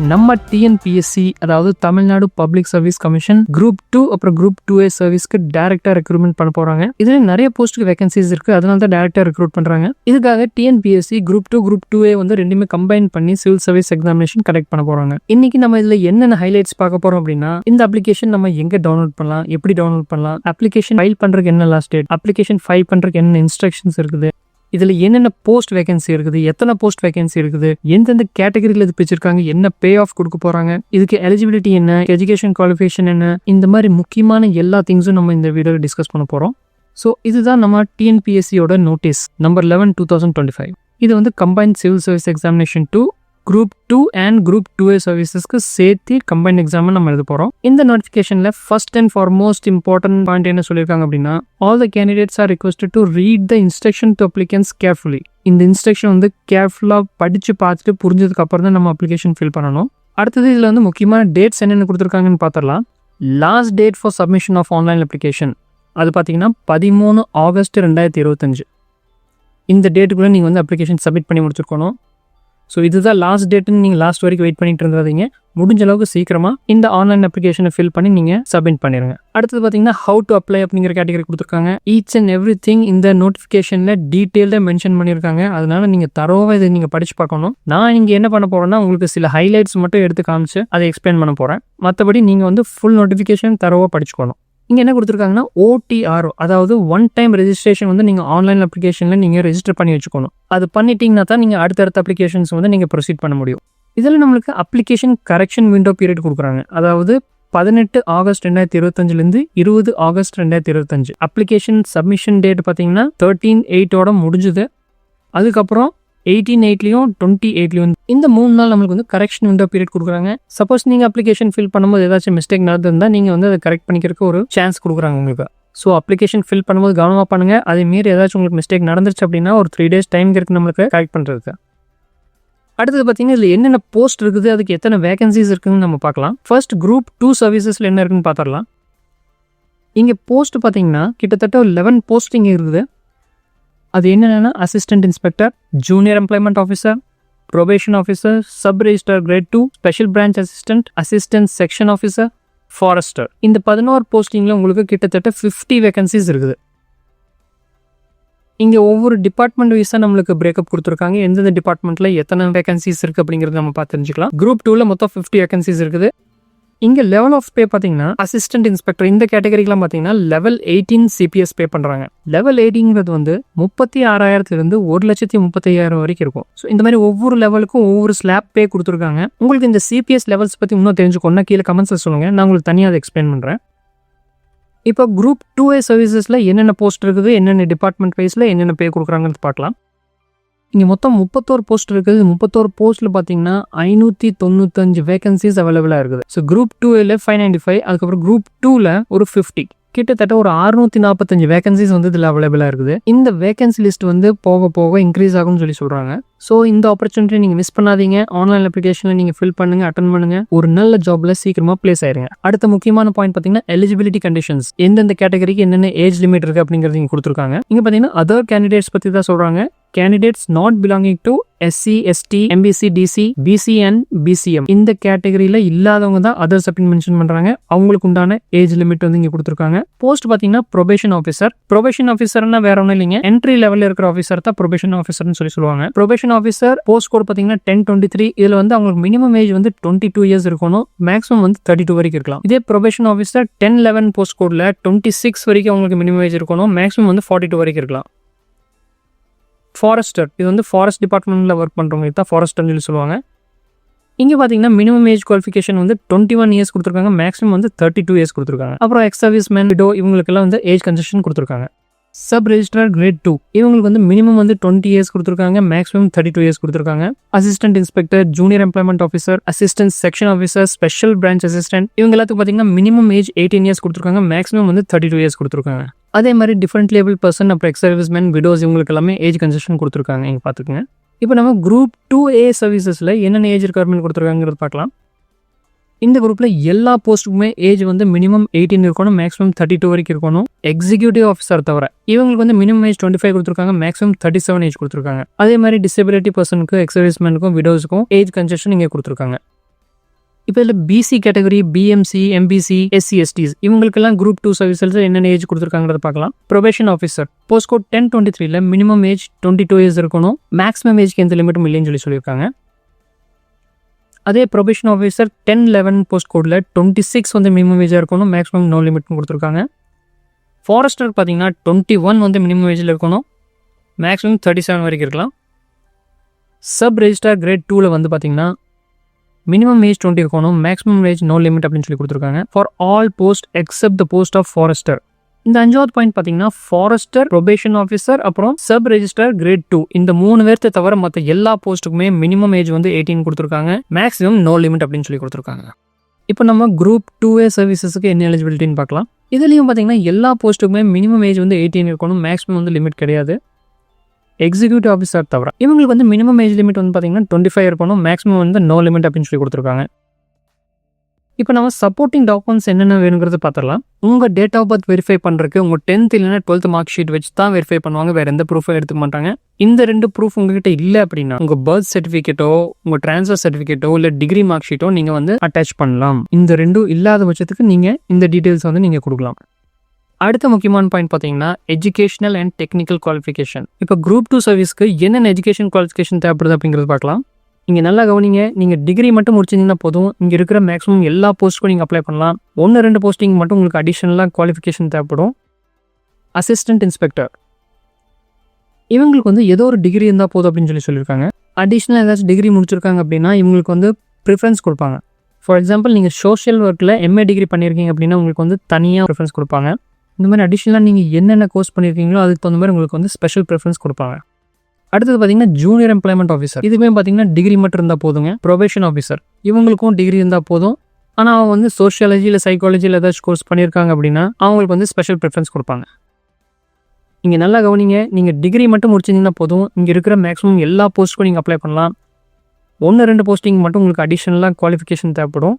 நம்ம டிஎன்பிஎஸ்சி அதாவது Tamil Nadu public service commission group 2 அப்புறம் குரூப் 2A சர்வீஸ்க்கு டைரக்டா ரெக்ரூட்மெண்ட் பண்ண போறாங்க. இதுல நிறைய போஸ்ட்டுக்கு வேகன்சிஸ் இருக்கு, அதனால தான் டைரக்டா ரெக்ரூட் பண்றாங்க. இதுக்காக டிஎன்பிஎஸ்சி குரூப் 2 குரூப் 2A வந்து ரெண்டுமே கம்பைன் பண்ணி சிவில் சர்வீஸ் எக்ஸாமினேஷன் கண்டக்ட் பண்ண போறாங்க. இன்னைக்கு நம்ம இதுல என்னென்ன ஹைலைட்ஸ் பார்க்க போறோம் அப்படின்னா, இந்த அப்ளிகேஷன் நம்ம எங்க டவுன்லோட் பண்ணலாம், எப்படி டவுன்லோட் பண்ணலாம், அப்ளிகேஷன் ஃபைல் பண்றதுக்கு என்ன லாஸ்ட் டேட், அப்ளிகேஷன் ஃபைல் பண்றதுக்கு என்ன இன்ஸ்ட்ரக்ஷன்ஸ் இருக்குது, இதுல என்னென்ன போஸ்ட் வேகன்சி இருக்குது, எத்தனை போஸ்ட் வேகன்சி இருக்குது, எந்தெந்த கேட்டகரியில இது பிரிச்சிருக்காங்க, என்ன பே ஆஃப் கொடுக்க போறாங்க, இதுக்கு எலிஜிபிலிட்டி என்ன, எஜுகேஷன் குவாலிஃபிகேஷன் என்ன, இந்த மாதிரி முக்கியமான எல்லா திங்ஸும் நம்ம இந்த வீடியோவில் டிஸ்கஸ் பண்ண போறோம். ஸோ இதுதான் நம்ம டிஎன்பிஎஸ்சியோட நோட்டீஸ் நம்பர் 11 2025. இது வந்து combined civil service examination 2 group 2 and group 2A சர்வீசஸ்க்கு சேர்த்து கம்பைன் எக்ஸாம் நம்ம எழுத போறோம். இந்த நோட்டிஃபிகேஷன்ல first and foremost important point என்ன சொல்லியிருக்காங்க அப்படின்னா, all the candidates are requested to read the instruction to applicants carefully. இந்த இன்ஸ்ட்ரக்ஷன் வந்து கேர்ஃபுல்லா படிச்சு பார்த்துட்டு புரிஞ்சதுக்கு அப்புறம் தான் நம்ம அப்ளிகேஷன் ஃபில் பண்ணணும். அடுத்தது இதுல வந்து முக்கியமான டேட்ஸ் என்னென்ன கொடுத்துருக்காங்கன்னு பார்த்துடலாம். Last date for submission of online application அது பார்த்தீங்கன்னா 13 ஆகஸ்ட் 2025. இந்த டேட்டுக்குள்ளே நீங்கள் வந்து அப்ளிகேஷன் சப்மிட் பண்ணி முடிச்சிருக்கணும். ஸோ இதுதான் லாஸ்ட் டேட்டுன்னு நீங்கள் லாஸ்ட் வரைக்கும் வெயிட் பண்ணிட்டு இருந்தீங்க. முடிஞ்ச அளவுக்கு சீக்கிரமாக இந்த ஆன்லைன் அப்ளிகேஷனை ஃபில் பண்ணி நீங்கள் சப்மிட் பண்ணிடுங்க. அடுத்தது பார்த்தீங்கன்னா ஹவு டு அப்ளை அப்படிங்கிற கேட்டகரி கொடுத்துருக்காங்க. ஈச் அண்ட் எவ்ரி திங் இந்த நோட்டிஃபிகேஷனில் டீட்டெயில்டாக மென்ஷன் பண்ணியிருக்காங்க. அதனால நீங்கள் தரோவாக இதை நீங்கள் படிச்சு பார்க்கணும். நான் இங்கே என்ன பண்ண போகிறேன்னா, உங்களுக்கு சில ஹைலைட்ஸ் மட்டும் எடுத்து காமிச்சு அதை எக்ஸ்பிளைன் பண்ண போகிறேன். மற்றபடி நீங்கள் வந்து ஃபுல் நோட்டிஃபிகேஷன் தரோவாக படிச்சுக்கணும். இங்கே என்ன கொடுத்துருக்காங்கன்னா, OTR அதாவது ஒன் டைம் ரெஜிஸ்ட்ரேஷன் வந்து நீங்கள் ஆன்லைன் அப்ளிகேஷனில் நீங்கள் ரெஜிஸ்டர் பண்ணி வச்சுக்கணும். அது பண்ணிட்டீங்கன்னா தான் நீங்கள் அடுத்தடுத்த அப்ளிகேஷன்ஸ் வந்து நீங்கள் ப்ரொசீட் பண்ண முடியும். இதில் நம்மளுக்கு அப்ளிகேஷன் கரெக்ஷன் விண்டோ பீரியட் கொடுக்குறாங்க. அதாவது 18 August 2025 20 August 2025. Application submission date பார்த்தீங்கன்னா 13/8 முடிஞ்சுது. அதுக்கப்புறம் 18/8 20/8 இந்த 3 நாள் நம்மளுக்கு வந்து கரெக்ஷன் விண்டோ பீரியட் கொடுக்குறாங்க. சப்போஸ் நீங்கள் அப்ளிகேஷன் ஃபில் பண்ணும்போது ஏதாச்சும் மிஸ்டேக் நடந்திருந்தால் நீங்கள் வந்து அதை கரெக்ட் பண்ணிக்கிறதுக்கு ஒரு சான்ஸ் கொடுக்குறாங்க உங்களுக்கு. ஸோ அப்ளிகேஷன் ஃபில் பண்ணும்போது கவனமாக பண்ணுங்க. அதே மீறி ஏதாச்சும் உங்களுக்கு மிஸ்டேக் நடந்துருச்சு அப்படின்னா ஒரு 3 days டைம் இருக்குது நம்மளுக்கு கரெக்ட் பண்ணுறதுக்கு. அடுத்தது பார்த்தீங்கன்னா இதில் என்னென்ன போஸ்ட் இருக்குது, அதுக்கு எத்தனை வேகன்சிஸ் இருக்குதுன்னு நம்ம பார்க்கலாம். ஃபர்ஸ்ட் குரூப் 2 சர்வீசஸில் என்ன இருக்குன்னு பார்த்துடலாம். இங்கே போஸ்ட் பார்த்தீங்கன்னா கிட்டத்தட்ட ஒரு 11 போஸ்ட் இங்கே இருக்குது. அது என்னென்னா, assistant inspector, junior employment officer, probation officer, sub register grade 2, special branch assistant, assistant section officer, forester. இந்த 11 போஸ்டிங்கில் உங்களுக்கு கிட்டத்தட்ட 50 வேகன்சிஸ் இருக்குது. இங்கே ஒவ்வொரு டிபார்ட்மெண்ட் வைஸாக நம்மளுக்கு பிரேக்கப் கொடுத்துருக்காங்க. எந்தெந்த டிபார்ட்மெண்ட்டில் எத்தனை வேகன்சிஸ் இருக்குது அப்படிங்கிறது நம்ம பார்த்து தெரிஞ்சுக்கலாம். குரூப் 2ல மொத்தம் 50 வேகன்சிஸ் இருக்குது. இங்கே லெவல் ஆஃப் பே பார்த்தீங்கன்னா, அசிஸ்டன்ட் இன்ஸ்பெக்டர் இந்த கேட்டகரிக்கெலாம் பார்த்தீங்கன்னா லெவல் 18 CPS பே பண்ணுறாங்க. லெவல் 18ங்கிறது வந்து 36,000 1,35,000 வரைக்கும் இருக்கும். ஸோ இந்த மாதிரி ஒவ்வொரு லெவலுக்கும் ஒவ்வொரு ஸ்லாப் பே கொடுத்துருக்காங்க. உங்களுக்கு இந்த CPS லெவல்ஸ் பற்றி இன்னும் தெரிஞ்சுக்கணும்னா கீழே கமெண்ட்ஸில் சொல்லுங்கள், நான் உங்களுக்கு தனியாக அதை எக்ஸ்பிளைன் பண்ணுறேன். இப்போ குரூப் 2A சர்வீசஸில் என்னென்ன போஸ்ட் இருக்குது, என்னென்ன டிபார்ட்மெண்ட் வைஸில் என்னென்ன பே கொடுக்குறாங்கன்னு பார்க்கலாம். இங்கே மொத்தம் 31 போஸ்ட் இருக்குது. 31 போஸ்ட்டில் பார்த்தீங்கன்னா 595 வேகன்சிஸ் அவைலபிளாக இருக்குது. ஸோ குரூப் 2A 595, அதுக்கப்புறம் குரூப் 2ல ஒரு 50, கிட்டத்தட்ட ஒரு 645 வேகன்சிஸ் வந்து இதில் அவைலபிளாக இருக்குது. இந்த வேகன்சி லிஸ்ட் வந்து போக போக இன்க்ரீஸ் ஆகும்னு சொல்கிறாங்க. ஸோ இந்த ஆப்பர்ச்சுனிட்டி நீங்கள் மிஸ் பண்ணாதீங்க. ஆன்லைன் அப்ளிகேஷனில் நீங்கள் ஃபில் பண்ணுங்கள், அட்டன் பண்ணுங்கள். ஒரு நல்ல ஜாப்ல சீக்கிரமாக பிளேஸ் ஆயிருங்க. அடுத்த முக்கியமான பாயிண்ட் பார்த்தீங்கன்னா எலிஜிபிலிட்டி கண்டிஷன்ஸ். எந்தெந்த கேட்டகரிக்கு என்னென்ன ஏஜ் லிமிட் இருக்குது அப்படிங்கிறது இங்கே கொடுத்துருக்காங்க. இங்கே பார்த்தீங்கன்னா அதர் கேண்டிடேட்ஸ் பற்றி தான் சொல்கிறாங்க. Candidates not belonging to SC, ST, MBC, DC, BC and BCM இந்த கேட்டகரியில இல்லாதவங்க தான் அதர்ஸ் அப்படின்னு மென்ஷன் பண்றாங்க. அவங்களுக்கு உண்டான ஏஜ் லிமிட் வந்து இங்க கொடுத்துருக்காங்க. போஸ்ட் பாத்தீங்கன்னா ப்ரொபேஷன் ஆஃபீஸர். ப்ரொபேஷன் ஆஃபீஸர்னா வேற ஒன்றும் இல்லைங்க, என்ட்ரி லெவலில் இருக்கிற ஆஃபீஸர் தான் ப்ரொபேஷன் ஆஃபீஸர்னு சொல்லுவாங்க. ப்ரொபேஷன் ஆஃபீஸர் போஸ்ட் கோட் பாத்தீங்கன்னா 1023. இதுல வந்து அவங்களுக்கு மினிமம் ஏஜ் வந்து 22 இயர்ஸ் இருக்கணும், மேக்ஸிமம் வந்து 32 வரைக்கும் இருக்கலாம். இதே ப்ரொபேஷன் ஆஃபீஸர் 1011 போஸ்ட் கோட்ல 26 வரைக்கும் அவங்களுக்கு மினிமம் ஏஜ் இருக்கணும், மேக்ஸிமம் வந்து 42 வரைக்கும் இருக்கலாம். ஃபாரஸ்டர், இது வந்து ஃபாரஸ்ட் டிபார்ட்மெண்ட்டில் ஒர்க் பண்ணுறவங்க தான் ஃபாரஸ்டர்னு சொல்லி சொல்லுவாங்க. இங்கே பார்த்தீங்கன்னா மினிமம் ஏஜ் குவாலிஃபிகேஷன் வந்து 21 இயர்ஸ் கொடுத்துருக்காங்க, மேக்ஸிமம் வந்து 32 இயர்ஸ் கொடுத்துருக்காங்க. அப்புறம் எக்ஸ் சர்வீஸ் மேன், விடோ இவங்களுக்கெல்லாம் வந்து ஏஜ் கன்செஷன் கொடுத்துருக்காங்க. சப் ரெஜிஸ்ட்ரார் கிரேட் 2 இவங்களுக்கு வந்து மினிமம் வந்து 20 இயர்ஸ் கொடுத்துருக்காங்க, மேக்ஸிமம் 32 இயர்ஸ் கொடுத்துருக்காங்க. Assistant inspector, junior employment officer, assistant section officer, special branch assistant இவங்க எல்லாத்துக்கும் பார்த்தீங்கன்னா மினிமம் ஏஜ் 18 இயர்ஸ் கொடுத்துருக்காங்க, மேக்ஸிமம் வந்து 32 இயர்ஸ் கொடுத்துருக்காங்க. அதே மாதிரி டிஃப்ரெண்ட் லேபிள் பர்சன், அப்புறம் எக்ஸ் சர்வீஸ் மேன், விடோஸ் இவங்களுக்கு எல்லாமே ஏஜ் கன்செஷன் கொடுத்துருக்காங்க. இங்கே பார்த்துக்குங்க. இப்போ நம்ம குரூப் 2A சர்வீசஸில் என்னென்ன ஏஜ் ரெக்யர்மெண்ட் கொடுத்துருக்காங்கிறது பார்க்கலாம். இந்த குரூப்ல எல்லா போஸ்ட்டுக்குமே ஏஜ் வந்து மினிமம் 18 இருக்கணும், மேக்ஸிமம் 32 வரைக்கும் இருக்கணும். எக்ஸிக்யூட்டிவ் ஆஃபீஸர் தவிர இவங்களுக்கு வந்து மினிமம் ஏஜ் 25 கொடுத்துருக்காங்க, மேக்ஸிமம் 37 ஏஜ் கொடுத்துருக்காங்க. அதே மாதிரி டிசபிலிட்டி பர்சனுக்கு, எக்ஸ் சர்வீஸ் மேனுக்கும், விடோஸுக்கும் ஏஜ் கன்செஷன் இங்கே கொடுத்துருக்காங்க. இப்போ இதில் BC category, BMC, MBC, SC, STs இவங்களுக்கெல்லாம் குரூப் 2 சர்வீஸில் என்னென்ன ஏஜ் கொடுத்துருக்காங்கிறத பார்க்கலாம். ப்ரொபேஷன் ஆஃபீஸர் போஸ்ட் கோட் 1023ல மினிமம் ஏஜ் 22 இயர்ஸ் இருக்கணும். மேக்ஸிமம் ஏஜ்க்கு எந்த லிமிட்டும் இல்லைன்னு சொல்லியிருக்காங்க. அதே ப்ரொபேஷன் ஆஃபீஸர் 1011 போஸ்ட் கோடில் 26 மினிமம் ஏஜாக இருக்கணும். மேக்ஸிமம் நோ லிமிட்னு கொடுத்துருக்காங்க. ஃபாரஸ்டர் பார்த்தீங்கன்னா 21 மினிமம் ஏஜில் இருக்கணும். மேக்ஸிமம் 37 வரைக்கும் இருக்கலாம். சப் ரெஜிஸ்டார் கிரேட் 2ல் பார்த்தீங்கன்னா மினிமம் ஏஜ் 20 இருக்கணும். மேக்ஸிமம் ஏஜ் நோ லிமிட் அப்படின்னு சொல்லி கொடுத்துருக்காங்க. For all post except the post of forester. இந்த 5வது பாயிண்ட் பார்த்தீங்கன்னா ஃபாரஸ்டர், ப்ரொபேஷன் ஆஃபீஸர், அப்புறம் சப் ரெஜிஸ்டார் கிரேட் 2 இந்த 3 பேர்த்தை தவிர மற்ற எல்லா போஸ்ட்டுக்குமே மினிமம் ஏஜ் 18 கொடுத்துருக்காங்க. மேக்ஸிமம் நோ லிமிட் அப்படின்னு சொல்லி கொடுத்துருக்காங்க. இப்போ நம்ம குரூப் 2A சர்வீசஸுக்கு என்ன எலிஜிபிலிட்டின்னு பார்க்கலாம். இதுலேயும் பார்த்தீங்கன்னா எல்லா போஸ்ட்டுக்குமே மினிமம் ஏஜ் 18 இருக்கணும். மேக்ஸிமம் லிமிட் கிடையாது. எக்ஸிக்யூட்டிவ் ஆஃபீஸர் தவிர இவங்களுக்கு மினிமம் ஏஜ் லிமிட் பார்த்தீங்கன்னா 25 இருக்கணும். மேக்ஸிமம் நோ லிமிட் அப்படின்னு சொல்லி கொடுத்துருக்காங்க. இப்போ நம்ம சப்போர்ட்டிங் டாக்குமெண்ட்ஸ் என்னென்ன வேணுங்கிறது பார்த்துடலாம். உங்கள் டேட் ஆஃப் பர்த் வெரிஃபை பண்ணுறதுக்கு உங்கள் 10th இல்லைனா 12th மார்க் ஷீட் வச்சு தான் வெரிஃபை பண்ணுவாங்க. வேறு எந்த ப்ரூஃபும் எடுத்துக்க மாட்டாங்க. இந்த 2 ப்ரூஃப் உங்ககிட்ட இல்லை அப்படின்னா உங்கள் பர்த் சர்டிஃபிகேட்டோ, உங்கள் ட்ரான்ஸ்ஃபர் சர்டிஃபிகேட்டோ இல்லை டிகிரி மார்க் ஷீட்டோ நீங்கள் அட்டாச் பண்ணலாம். இந்த 2 இல்லாத பட்சத்துக்கு நீங்கள் இந்த டீட்டெயில்ஸ் நீங்கள் கொடுக்கலாம். அடுத்த முக்கியமான பாயிண்ட் பார்த்தீங்கன்னா எஜுகேஷனல் அண்ட் டெக்னிக்கல் குவாலிஃபிகேஷன். இப்போ குரூப் 2 சர்வீஸ்க்கு என்னென்ன எஜுகேஷன் குவாலிஃபிகேஷன் தேவைப்படுது அப்படிங்கிறது பார்க்கலாம். நீங்கள் நல்லா கவனிங்க. நீங்கள் டிகிரி மட்டும் முடிச்சிங்கன்னா போதும். இங்கே இருக்கிற மேக்ஸிமம் எல்லா போஸ்ட்டுக்கும் நீங்கள் அப்ளை பண்ணலாம். 1-2 போஸ்டிங் மட்டும் உங்களுக்கு அடிஷனலாக குவாலிஃபிகேஷன் தேவைப்படும். அசிஸ்டன்ட் இன்ஸ்பெக்டர் இவங்களுக்கு ஏதோ ஒரு டிகிரி இருந்தால் போதும் அப்படின்னு சொல்லியிருக்காங்க. அடிஷ்னலாக ஏதாச்சும் டிகிரி முடிச்சிருக்காங்க அப்படின்னா இவங்களுக்கு ப்ரிஃபரன்ஸ் கொடுப்பாங்க. ஃபார் எக்ஸாம்பிள் நீங்கள் சோஷியல் ஒர்க்கில் MA டிகிரி பண்ணியிருக்கீங்க அப்படின்னா உங்களுக்கு தனியாக ப்ரிஃபரன்ஸ் கொடுப்பாங்க. இந்த மாதிரி அடிஷ்னலாக நீங்கள் என்னென்ன கோர்ஸ் பண்ணியிருக்கீங்களோ அதுக்கு தகுந்த மாதிரி உங்களுக்கு ஸ்பெஷல் ப்ரிஃபரன்ஸ் கொடுப்பாங்க. அடுத்தது பார்த்தீங்கன்னா ஜூனியர் எம்ப்ளாய்மெண்ட் ஆஃபீஸர். இதுவே பார்த்தீங்கன்னா டிகிரி மட்டும் இருந்தால் போதுங்க. ப்ரொபேஷன் ஆஃபீஸர் இவங்களுக்கும் டிகிரி இருந்தால் போதும். ஆனால் அவங்க சோஷியாலஜி இல்லை சைக்காலஜியில் ஏதாச்சும் கோர்ஸ் பண்ணியிருக்காங்க அப்படின்னா அவங்களுக்கு ஸ்பெஷல் ப்ரிஃபரன்ஸ் கொடுப்பாங்க. இங்கே நல்லா கவனிங்க. நீங்கள் டிகிரி மட்டும் முடிச்சிங்கன்னா போதும். இங்கே இருக்கிற மேக்ஸிமம் எல்லா போஸ்ட்டுக்கும் நீங்கள் அப்ளை பண்ணலாம். 1-2 போஸ்டிங் மட்டும் உங்களுக்கு அடிஷ்னலாக குவாலிஃபிகேஷன் தேவைப்படும்.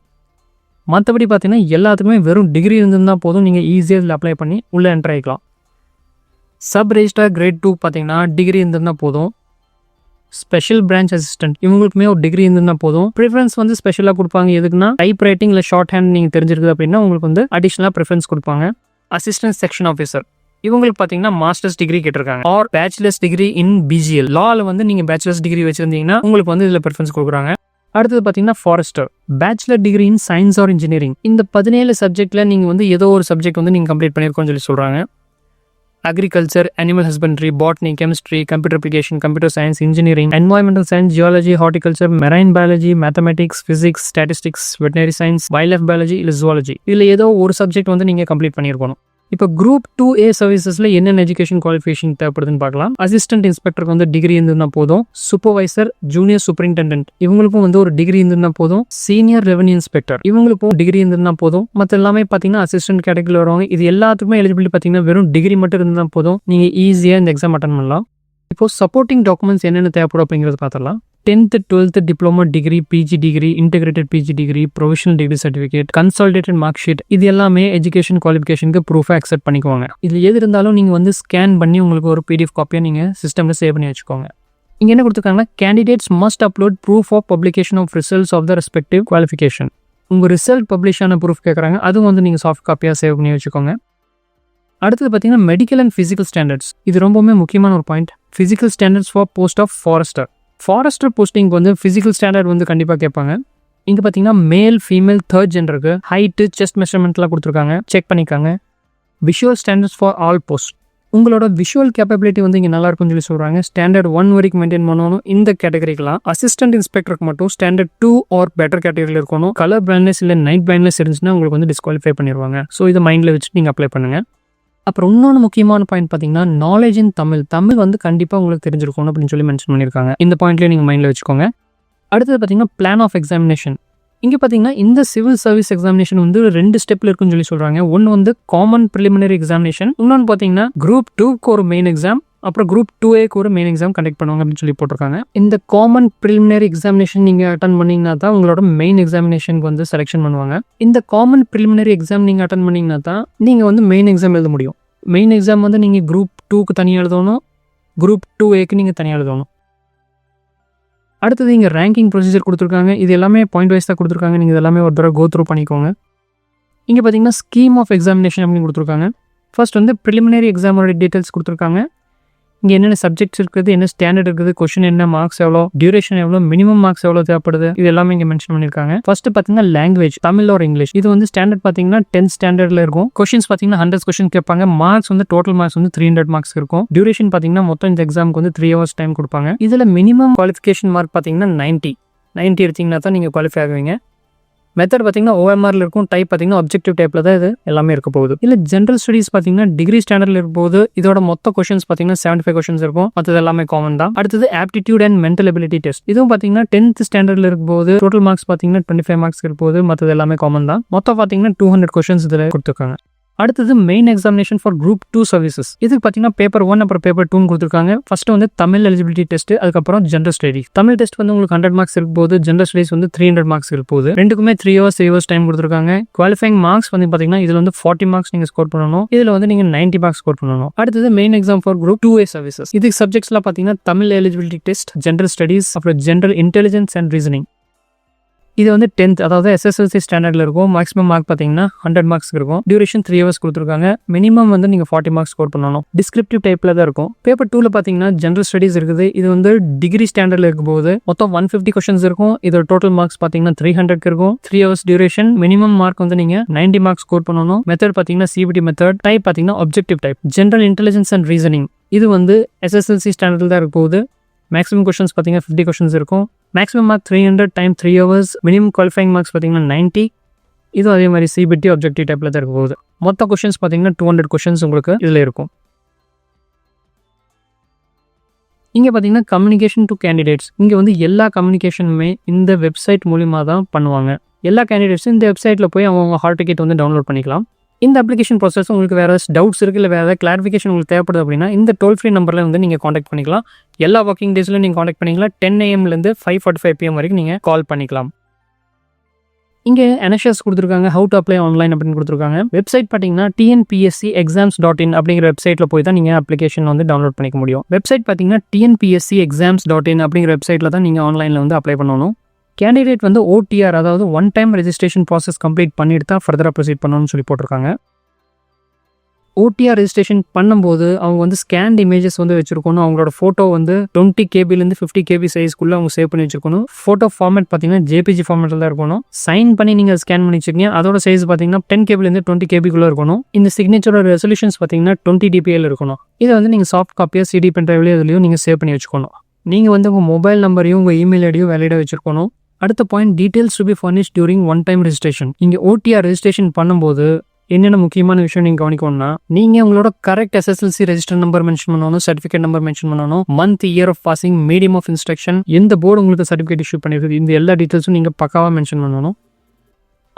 மற்றபடி பார்த்தீங்கன்னா எல்லாத்துக்குமே வெறும் டிகிரி இருந்திருந்தால் போதும். நீங்கள் ஈஸியாக இதில் அப்ளை பண்ணி உள்ளே என்டர் ஆகிக்கலாம். சப் ரெஜிஸ்டார் கிரேட் 2 பார்த்தீங்கன்னா டிகிரி இருந்திருந்தால் போதும். ஸ்பெஷல் பிரான்ச் அசிஸ்டன்ட் இவங்களுக்குமே ஒரு டிகிரி இருந்திருந்தால் போதும். ப்ரிஃபரன்ஸ் ஸ்பெஷலாக கொடுப்பாங்க. எதுக்குன்னா டைப் ரைட்டிங் இல்லை ஷார்ட் ஹேண்ட் நீங்கள் தெரிஞ்சிருக்குது அப்படின்னா உங்களுக்கு அடிஷ்னலாக ப்ரிஃபரன்ஸ் கொடுப்பாங்க. அசிஸ்டன்ட் செக்ஷன் ஆஃபீஸர் இவங்களுக்கு பார்த்தீங்கன்னா மாஸ்டர்ஸ் டிகிரி கேட்டிருக்காங்க. Or bachelor's degree in BGL லாவில் நீங்கள் பேச்சுலர்ஸ் டிகிரி வச்சிருந்தீங்கன்னா உங்களுக்கு இதில் ப்ரிஃபரன்ஸ் கொடுக்குறாங்க. அடுத்தது பார்த்தீங்கன்னா forester bachelor degree in science or engineering. இந்த 17 சப்ஜெக்டில் நீங்கள் ஏதோ ஒரு சப்ஜெக்ட் நீங்கள் கம்ப்ளீட் பண்ணியிருக்கோன்னு சொல்கிறாங்க. Agriculture, animal husbandry, botany, chemistry, computer application, computer science, engineering, environmental science, geology, horticulture, marine biology, mathematics, physics, statistics, veterinary science, wild life biology இல்லை zoology இதில் ஏதோ ஒரு சப்ஜெக்ட் நீங்கள் கம்ப்ளீட் பண்ணியிருக்கணும். இப்போ குரூப் 2A சர்வீசஸில் என்னென்ன எஜுகேஷன் குவாலிஃபிகேஷன் தேவைப்படுதுன்னு பார்க்கலாம். Assistant இன்ஸ்பெக்டருக்கு degree இருந்ததுன்னா போதும். சூப்பர்வைசர், ஜூனியர் சூப்பரிண்டெண்டன்ட் இவங்களுக்கும் ஒரு டிகிரி இருந்ததுன்னா போதும். சீனியர் ரெவன்யூ இன்ஸ்பெக்டர் இவங்களுக்கும் டிகிரி இருந்ததுன்னா போதும். மற்ற எல்லாமே பார்த்தீங்கன்னா அசிஸ்டன்ட் கேட்டகரியில் வருவாங்க. இது எல்லாத்துக்குமே எலிஜிபிலிட்டி பார்த்தீங்கன்னா வெறும் டிகிரி மட்டும் இருந்தால் போதும். நீங்கள் ஈஸியாக இந்த எக்ஸாம் அட்டன் பண்ணலாம். இப்போ சப்போர்ட்டிங் டாக்குமெண்ட்ஸ் என்னென்ன தேவைப்படும் அப்படிங்கிறது பார்த்துடலாம். 10th 12th diploma degree, PG degree, integrated PG degree, provisional degree certificate, consolidated mark sheet இது எல்லாமே எஜுகேஷன் குவாலிஃபிகேஷனுக்கு ப்ரூஃபாக அக்செப்ட் பண்ணிக்குவாங்க. இதில் எது இருந்தாலும் நீங்கள் ஸ்கேன் பண்ணி உங்களுக்கு ஒரு PDF காப்பியாக நீங்கள் சிஸ்டமில் சேவ் பண்ணி வச்சுக்கோங்க. இங்கே என்ன கொடுத்துருக்காங்கன்னா candidates must upload proof of publication of results of the respective qualification. உங்கள் ரிசல்ட் பப்ளிஷ் ஆன ப்ரூஃப் கேட்குறாங்க. அதுவும் நீங்கள் சாஃப்ட் காப்பியாக சேவ் பண்ணி வச்சுக்கோங்க. அடுத்தது பார்த்தீங்கன்னா மெடிக்கல் அண்ட் ஃபிசிக்கல் ஸ்டாண்டர்ட்ஸ். இது ரொம்பவுமே முக்கியமான ஒரு point. Physical standards for post of forester. Forester posting physical standard கண்டிப்பாக கேட்பாங்க. இங்கே பார்த்தீங்கன்னா மேல், ஃபீமேல், 3rd ஜெண்டருக்கு ஹைட்டு, செஸ்ட் மெஷர்மெண்ட்லாம் கொடுத்துருக்காங்க. செக் பண்ணிக்காங்க. Visual standards for all post. உங்களோட விஷுவல் கேப்பபிலிட்டி இங்கே நல்லா இருக்கும்னு சொல்கிறாங்க. ஸ்டாண்டர்ட் 1 வரைக்கும் மெயின்டைன் பண்ணணும். இந்த கேட்டகரிக்கெலாம் அசிஸ்டன்ட் இன்ஸ்பெக்டருக்கு மட்டும் ஸ்டாண்டர்ட் 2 ஆர் பெட்டர் கேட்டகரியில் இருக்கணும். கலர் பிளைண்ட்னஸ் இல்லை நைட் பிளைண்ட்னஸ் இருந்துச்சுன்னா உங்களுக்கு டிஸ்குவாலிஃபை பண்ணிடுவாங்க. ஸோ இதை மைண்டில் வச்சுட்டு நீங்கள் அப்ளை பண்ணுங்கள். அப்புறம் இன்னொன்று முக்கியமான பாயிண்ட் பார்த்தீங்கன்னா நாலேஜ் இன் தமிழ். தமிழ் கண்டிப்பாக உங்களுக்கு தெரிஞ்சிருக்கணும் அப்படின்னு சொல்லி மென்ஷன் பண்ணியிருக்காங்க. இந்த பாயிண்ட்லேயே நீங்கள் மைண்டில் வச்சுக்கோங்க. அடுத்தது பார்த்தீங்கன்னா பிளான் ஆஃப் எக்ஸாமினேஷன். இங்கே பார்த்தீங்கன்னா இந்த சிவில் சர்வீஸ் எக்ஸாமினேஷன் 2 ஸ்டெப்பில் இருக்குன்னு சொல்லி சொல்கிறாங்க. ஒன்று காமன் ப்ரிலிமினரி எக்ஸாமினேஷன், இன்னொன்று பார்த்தீங்கன்னா குரூப் 2க்கு ஒரு மெயின் எக்ஸாம், அப்புறம் குரூப் 2Aக்கு ஒரு மெயின் எக்ஸாம் கண்டக்ட் பண்ணுவாங்க அப்படின்னு சொல்லி போட்டிருக்காங்க. இந்த காமன் ப்ரிலிமினரி எக்ஸாமினேஷன் நீங்கள் அட்டன் பண்ணிங்கன்னா தான் உங்களோட மெயின் எக்ஸாமினேஷனுக்கு செலெக்ஷன் பண்ணுவாங்க. இந்த காமன் ப்ரிலிமினரி எக்ஸாம் நீங்கள் அட்டன் பண்ணிங்கன்னா தான் நீங்கள் மெயின் எக்ஸாம் எழுத முடியும். மெயின் எக்ஸாம் நீங்கள் குரூப் 2க்கு தனியாக எழுதணும், குரூப் 2Aக்கு நீங்கள் தனியாக எழுதணும். அடுத்தது இங்கே ரேங்கிங் ப்ரொசீஜர் கொடுத்துருக்காங்க. இது எல்லாமே பாயிண்ட் வைஸ் தான் கொடுத்துருக்காங்க. நீங்கள் எல்லாமே ஒரு தடவை கோ த்ரூ பண்ணிக்கோங்க. இங்கே பார்த்தீங்கன்னா ஸ்கீம் ஆஃப் எக்ஸாமினேஷன் அப்படின்னு கொடுத்துருக்காங்க. ஃபர்ஸ்ட் வந்து ப்ரிலிமினரி எக்ஸாமோட டீட்டெயில்ஸ் கொடுத்துருக்காங்க. இங்கே என்னென்ன சப்ஜெக்ட்ஸ் இருக்குது, என்ன ஸ்டாண்டர்ட் இருக்குது, கொஸ்டின் என்ன, மார்க்ஸ் எவ்வளோ, டியூரேஷன் எவ்வளோ, மினிமம் மார்க்ஸ் எவ்வளோ தேவைப்படுது, இது எல்லாமே இங்கே மென்ஷன் பண்ணியிருக்காங்க. ஃபர்ஸ்ட் பார்த்தீங்கன்னா லாங்குவேஜ், தமிழ் ஒரு இங்கிலீஷ். இது வந்து ஸ்டாண்டர்ட் பார்த்தீங்கன்னா 10th ஸ்டாண்டர்டில் இருக்கும். கொஸ்டின்ஸ் பார்த்தீங்கன்னா 100 கொஸ்டின் கேட்பாங்க. மார்க்ஸ் வந்து டோட்டல் மார்க்ஸ் வந்து 300 மார்க்ஸ் இருக்கும். டியூரேஷன் பார்த்தீங்கன்னா மொத்தம் இந்த எக்ஸாமுக்கு வந்து 3 hours டைம் கொடுப்பாங்க. இதில் மினிமம் குவாலிஃபிகேஷன் மார்க் பார்த்தீங்கன்னா 90 எடுத்தீங்கன்னா தான் நீங்கள் குவாலிஃபை ஆகுவீங்க. மெத்தட் பார்த்தீங்கன்னா OMRல இருக்கும். டைப் பார்த்தீங்கன்னா அப்ஜெக்டிவ் டைப்பில் தான் இது எல்லாமே இருக்க போகுது. இல்லை ஜென்ரல் ஸ்டடீஸ் பார்த்தீங்கன்னா டிகிரி ஸ்டாண்டர்டில் இருக்கும் போது இதோட மொத்த கொஸ்டின்ஸ் பார்த்தீங்கன்னா 75 கொஸ்டின்ஸ் இருக்கும். மற்றது எல்லாமே காமன் தான். அடுத்தது aptitude and mental ability test. இதுவும் பார்த்தீங்கன்னா 10th ஸ்டாண்டர்டில் இருக்கும் போது டோட்டல் மார்க்ஸ் பார்த்தீங்கன்னா 25 மார்க்ஸ் இருக்கும் போது மற்றது எல்லாமே காமன் தான். மொத்தம் பார்த்தீங்கன்னா 200 கொஸ்டின்ஸ் இதில் கொடுத்துருக்காங்க. அடுத்தது main examination for group 2 services. இதுக்கு பார்த்தீங்கன்னா பேப்பர் 1 அப்புறம் பேப்பர் 2 கொடுத்துருக்காங்க. ஃபர்ஸ்ட் வந்து தமிழ் எலிஜிபிலிட்டி டெஸ்ட், அதுக்கப்புறம் ஜென்ரல் ஸ்டடீஸ். தமிழ் டெஸ்ட் வந்து உங்களுக்கு 100 மார்க்ஸ் இருக்கும் போது, ஜென்ரல் ஸ்டடீஸ் வந்து 300 மார்க்ஸ் இருக்கும் போது, ரெண்டுக்குமே 3 hours டைம் கொடுத்துருக்காங்க. குவாலிஃபைங் மார்க்ஸ் வந்து பார்த்தீங்கன்னா இதில் வந்து 40 மார்க்ஸ் நீங்கள் ஸ்கோர் பண்ணணும். இதில் வந்து நீங்கள் 90 மார்க்ஸ் ஸ்கோர் பண்ணணும். அடுத்தது main exam for group 2A services. இதுக்கு சப்ஜெக்ட்ஸ்லாம் பார்த்தீங்கன்னா Tamil eligibility test, general studies, அப்புறம் ஜென்ரல் இன்டெலிஜென்ஸ் அண்ட் ரீசனிங். இது வந்து 10th அதாவது SSLC ஸ்டாண்டர்டில் இருக்கும். மேக்ஸிமம் மார்க் பார்த்தீங்கன்னா 100 மார்க்ஸ் இருக்கும். டியூரேஷன் 3 hours கொடுத்துருக்காங்க. மினிமம் வந்து நீங்கள் 40 மார்க்ஸ் ஸ்கோர் பண்ணணும். டிஸ்கிரிப்டிவ் டைப்பில் தான் இருக்கும். பேப்பர் 2ல பார்த்தீங்கன்னா ஜென்ரல் ஸ்டடீஸ் இருக்குது. இது வந்து டிகிரி ஸ்டாண்டர்டில் இருக்கும் போது மொத்தம் 150 கொஸ்டின்ஸ் இருக்கும். இதோட டோட்டல் மார்க்ஸ் பார்த்தீங்கன்னா 300 இருக்கும். 3 hours டியூரேஷன். மினிமம் மார்க் வந்து நீங்கள் 90 மார்க்ஸ் ஸ்கோர் பண்ணணும். மெத்தட் பார்த்தீங்கன்னா CBT மெத்தட். டைப் பார்த்தீங்கன்னா objective type. General intelligence and reasoning. இது வந்து SSLC ஸ்டாண்டர்டில் தான் இருக்கும் போது மேக்ஸிமம் கொஸ்டின்ஸ் பார்த்தீங்கன்னா 50 கொஸ்டின்ஸ் இருக்கும். Maximum mark 300 time 3 hours. Minimum qualifying marks பார்த்தீங்கன்னா 90. இதுவும் அதே மாதிரி CBT அப்ஜெக்டிவ் டைப்பில் தான் இருக்கும் போது மொத்த கொஸ்டின்ஸ் பார்த்தீங்கன்னா 200 கொஸ்டின்ஸ் உங்களுக்கு இதில் இருக்கும். இங்கே பார்த்தீங்கன்னா கம்யூனிகேஷன் டு கேண்டிடேட்ஸ். இங்கே வந்து எல்லா கம்யூனிகேஷனுமே இந்த வெப்சைட் மூலிமா தான் பண்ணுவாங்க. எல்லா கேண்டிடேட்ஸும் இந்த வெப்சைட்டில் போய் அவங்க ஹால் டிக்கெட் வந்து டவுன்லோட் பண்ணிக்கலாம். இந்த அப்ளிகேஷன் ப்ராசஸ் உங்களுக்கு வேறு ஏதாவது டவுட்ஸ் இருக்குது, இல்லை வேறு ஏதாவது கிளாரிஃபிகேஷன் உங்களுக்கு தேவைப்படுது அப்படின்னா இந்த டோல் ஃப்ரீ நம்பரில் வந்து நீங்கள் காண்டாக்ட் பண்ணிக்கலாம். எல்லா ஒர்க்கிங் டேஸ்லையும் நீங்கள் காண்டாக்ட் பண்ணிக்கலாம். 10 AM - 5:45 PM வரைக்கும் நீங்கள் கால் பண்ணிக்கலாம். இங்கே NSS கொடுத்துருக்காங்க. ஹவு டு அப்ளை ஆன்லைன் அப்படின்னு கொடுத்துருக்காங்க. வெப்சைட் பார்த்தீங்கன்னா TNPSC exams.in அப்படிங்கிற வெப்சைட்டில் போய் தான் நீங்கள் அப்ளிகேஷன் வந்து டவுன்லோட் பண்ணிக்க முடியும். வெப்சைட் பார்த்தீங்கன்னா TNPSC exams.in அப்படிங்கிற வெப்சைட்டில் தான் நீங்கள் ஆன்லைனில் வந்து அப்ளை பண்ணணும். கேண்டிடேட் வந்து OTR அதாவது one time registration process complete பண்ணிட்டு தான் ஃபர்தராக ப்ரொசீட் பண்ணணும்னு சொல்லி போட்டிருக்காங்க. OTR ரெஜிஸ்ட்ரேஷன் பண்ணும்போது அவங்க வந்து ஸ்கேண்ட் இமேஜஸ் வந்து வச்சிருக்கணும். அவங்களோட ஃபோட்டோ வந்து 20 KB 50 KB சைஸ்க்குள்ளே அவங்க சேவ் பண்ணி வச்சிருக்கணும். ஃபோட்டோ ஃபார்மேட் பார்த்தீங்கன்னா JPG ஃபார்மேட்டில் தான் இருக்கணும். சைன் பண்ணி நீங்கள் ஸ்கேன் பண்ணி வச்சுக்கீங்க. அதோட சைஸ் பார்த்தீங்கன்னா 10 KB 20 KB இருக்கணும். இந்த சிக்னேச்சரோட ரெசல்யூஷன்ஸ் பார்த்தீங்கன்னா 20 dpi இருக்கணும். இதை வந்து நீங்கள் சாஃப்ட் காப்பியாக CD பென் டிரைவ்லையோ இதுலையும் நீங்கள் சேவ் பண்ணி வச்சுக்கணும். நீங்கள் வந்து உங்கள் மொபைல் நம்பரையும் உங்கள் இமெயில் ஐடியும் வேலிடாக வச்சிருக்கணும். அடுத்த point details to be furnished during one time registration. இங்கே OTR ரெஜிஸ்ட்ரேஷன் பண்ணும்போது என்னென்ன முக்கியமான விஷயம் நீங்கள் கவனிக்கணும்னா, நீங்கள் உங்களோட correct SSLC register number mention பண்ணணும், சர்டிஃபிகேட் நம்பர் மென்ஷன் பண்ணணும், month, year of passing, medium of instruction, எந்த போர்டு உங்களுக்கு சர்டிஃபிகேட் இஷ்யூ பண்ணிருக்கு, இந்த எல்லா டீட்டெயில்ஸும் நீங்கள் பக்காவாக மென்ஷன் பண்ணணும்.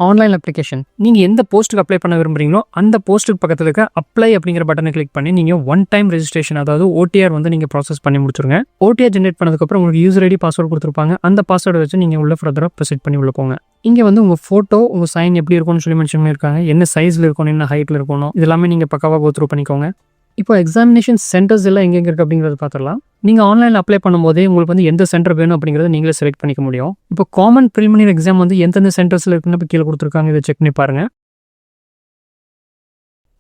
Online application. நீங்கள் எந்த போஸ்ட்டுக்கு அப்ளை பண்ண விரும்புறீங்களோ அந்த போஸ்ட்டுக்கு பக்கத்தில் இருக்க அப்ளை அப்படிங்கிற பட்டனை கிளிக் பண்ணி நீங்கள் ஒன் டைம் ரெஜிஸ்ட்ரேஷன் அதாவது OTR வந்து நீங்கள் ப்ராசஸ் பண்ணி முடிச்சுருங்க. OTR ஜென்ரேட் பண்ணதுக்கப்புறம் உங்களுக்கு யூசர் ஐடி பாஸ்வேர்டு கொடுத்துருப்பாங்க. அந்த பாஸ்வேர்டை வச்சு நீங்கள் உள்ள ஃபர்தராக ப்ரொசீட் பண்ணி உள்ள போங்க. இங்கே வந்து உங்கள் ஃபோட்டோ, உங்கள் சைன் எப்படி இருக்கும்னு சொல்லி மென்ஷன் பண்ணியிருக்காங்க. என்ன சைஸில் இருக்கணும், என்ன ஹைட்டில் இருக்கணும், இதெல்லாமே நீங்கள் பக்காவாக கோ த்ரூ பண்ணிக்கோங்க. இப்போ எக்ஸாமினேஷன் சென்டர்ஸ் எல்லாம் எங்கெங்கே இருக்குது அப்படிங்கிறத பார்த்துடலாம். நீங்கள் ஆன்லைனில் அப்ளை பண்ணும்போதே உங்களுக்கு வந்து எந்த சென்டர் வேணும் அப்படிங்கிறத நீங்களே செலக்ட் பண்ணிக்க முடியும். இப்போ காமன் ப்ரிலிமினரி எக்ஸாம் வந்து எந்தெந்த சென்டர்ஸில் இருக்குன்னு இப்போ கீழே கொடுத்துருக்காங்க. இதை செக் பண்ணி பாருங்கள்.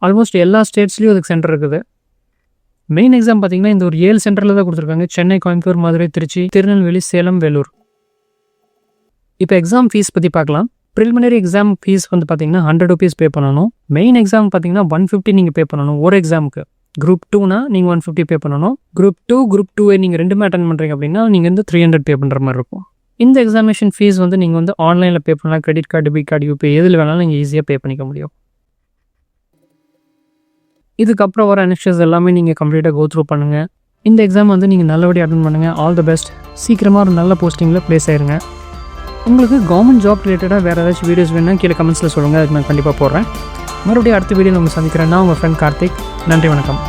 ஆல்மோஸ்ட் எல்லா ஸ்டேட்ஸ்லையும் அதுக்கு சென்டர் இருக்குது. மெயின் எக்ஸாம் பார்த்தீங்கன்னா இந்த ஒரு 7 சென்டரில் தான் கொடுத்துருக்காங்க. சென்னை, கோயம்புத்தூர், மதுரை, திருச்சி, திருநெல்வேலி, சேலம், வேலூர். இப்போ எக்ஸாம் ஃபீஸ் பற்றி பார்க்கலாம். ப்ரிலிமினரி எக்ஸாம் ஃபீஸ் வந்து பார்த்தீங்கன்னா 100 rupees பே பண்ணணும். மெயின் எக்ஸாம் பார்த்தீங்கன்னா 150 நீங்கள் பே பண்ணணும் ஒரு எக்ஸாமுக்கு. குரூப் 2னா நீங்கள் 150 பே பண்ணணும். குரூப் 2, குரூப் 2A நீங்கள் ரெண்டுமே அட்டன் பண்ணுறீங்க அப்படின்னா நீங்கள் வந்து 300 பே பண்ணுற மாதிரி இருக்கும். இந்த எக்ஸாமினேஷன் ஃபீஸ் வந்து நீங்கள் வந்து ஆன்லைனில் பே பண்ணலாம். Credit card, debit card, UPI எதில் வேணாலும் நீங்கள் ஈஸியாக பே பண்ணிக்க முடியும். இதுக்கப்புறம் வர NSS எல்லாமே நீங்கள் கம்ப்ளீட்டாக கோ த்ரூ பண்ணுங்கள். இந்த எக்ஸாம் வந்து நீங்கள் நல்லபடியாக அட்டன் பண்ணுங்கள். All the best. சீக்கிரமாக ஒரு நல்ல போஸ்டிங்கில் ப்ளேஸ் ஆயிருங்க. உங்களுக்கு கவர்மெண்ட் ஜாப் ரிலேட்டடாக வேறு ஏதாச்சும் வீடியோஸ் வேணும்னா கீழே கமெண்ட்ஸில் சொல்லுங்கள். அதுக்கு நான் கண்டிப்பாக போடுறேன். மறுபடியும் அடுத்த வீடியோவில் உங்களை சந்திக்கிறேன். நான் உங்கள் ஃப்ரெண்ட் கார்த்திக். நன்றி, வணக்கம்.